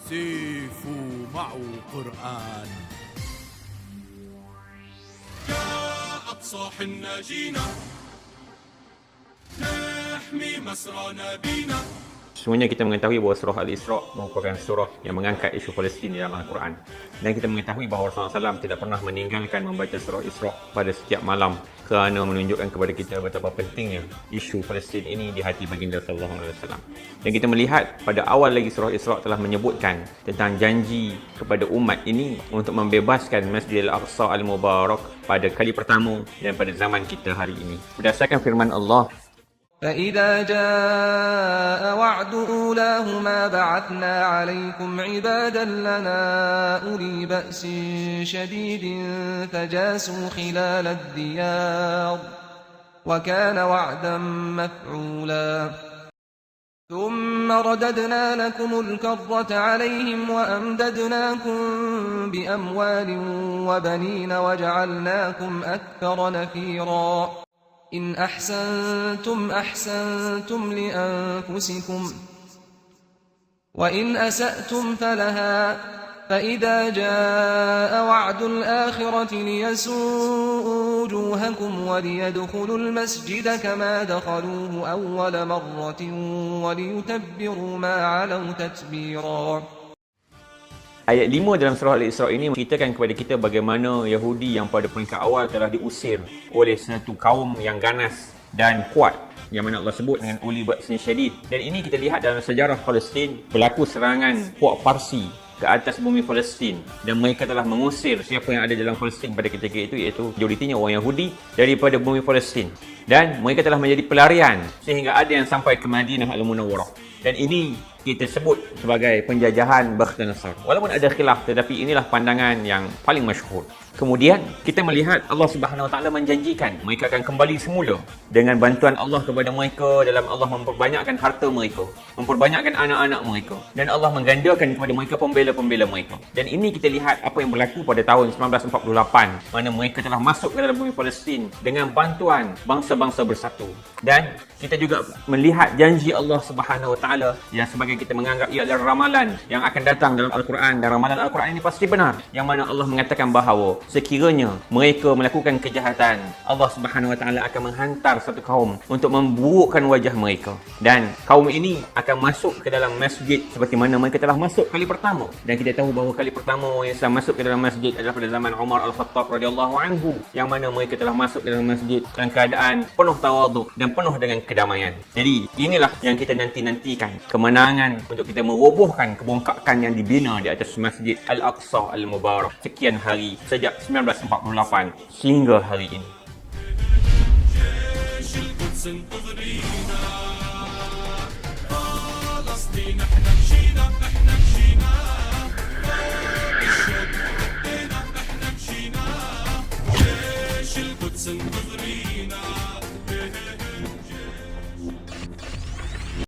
سيفو معه قرآن. يا أقصى حنا جينا نحمي مسرانا بينا. Semuanya kita mengetahui bahawa surah Al-Isra merupakan surah yang mengangkat isu Palestin di dalam Al-Quran. Dan kita mengetahui bahawa Rasulullah SAW tidak pernah meninggalkan membaca surah Isra pada setiap malam kerana menunjukkan kepada kita betapa pentingnya isu Palestin ini di hati baginda sallallahu alaihi wasallam. Dan kita melihat pada awal lagi surah Isra telah menyebutkan tentang janji kepada umat ini untuk membebaskan Masjidil Aqsa Al-Mubarak pada kali pertama dan pada zaman kita hari ini. Berdasarkan firman Allah, فإذا جاء وعد أولاهما بعثنا عليكم عبادا لنا أولي بأس شديد فجاسوا خلال الديار وكان وعدا مفعولا ثم رددنا لكم الكرة عليهم وأمددناكم بأموال وبنين وجعلناكم أكثر نفيرا إن أحسنتم أحسنتم لأنفسكم وإن أسأتم فلها فإذا جاء وعد الآخرة ليسوءوا وجوهكم وليدخلوا المسجد كما دخلوه أول مرة وليتبروا ما علوا تتبيرا. Ayat 5 dalam surah Al-Isra ini menceritakan kepada kita bagaimana Yahudi yang pada peringkat awal telah diusir oleh satu kaum yang ganas dan kuat yang mana Allah sebut dengan uli ba'sin syadid. Dan ini kita lihat dalam sejarah Palestin, berlaku serangan puak Parsi ke atas bumi Palestin dan mereka telah mengusir siapa yang ada dalam Palestin pada ketika itu, iaitu majoritinya orang Yahudi daripada bumi Palestin, dan mereka telah menjadi pelarian sehingga ada yang sampai ke Madinah Al-Munawwarah. Dan ini kita sebut sebagai penjajahan Bakhtiyarsar. Walaupun ada khilaf, tetapi inilah pandangan yang paling masyhur. Kemudian kita melihat Allah Subhanahu Wa Taala menjanjikan mereka akan kembali semula dengan bantuan Allah kepada mereka dalam Allah memperbanyakkan harta mereka, memperbanyakkan anak-anak mereka, dan Allah menggandakan kepada mereka pembela-pembela mereka. Dan ini kita lihat apa yang berlaku pada tahun 1948, mana mereka telah masuk ke dalam bumi Palestin dengan bantuan bangsa-bangsa bersatu. Dan kita juga melihat janji Allah Subhanahu Wa Taala yang sebagai kita menganggap ia adalah ramalan yang akan datang dalam Al-Quran, dan ramalan Al-Quran ini pasti benar, yang mana Allah mengatakan bahawa sekiranya mereka melakukan kejahatan, Allah Subhanahu Wa Taala akan menghantar satu kaum untuk memburukkan wajah mereka, dan kaum ini akan masuk ke dalam masjid seperti mana mereka telah masuk kali pertama. Dan kita tahu bahawa kali pertama yang telah masuk ke dalam masjid adalah pada zaman Umar Al-Khattab radhiyallahu anhu, yang mana mereka telah masuk ke dalam masjid dalam keadaan penuh tawaduk dan penuh dengan kedamaian. Jadi inilah yang kita nanti-nantikan, kemenangan untuk kita merobohkan kebongkakan yang dibina di atas Masjid Al-Aqsa Al-Mubarak sekian hari sejak 1948 sehingga hari ini.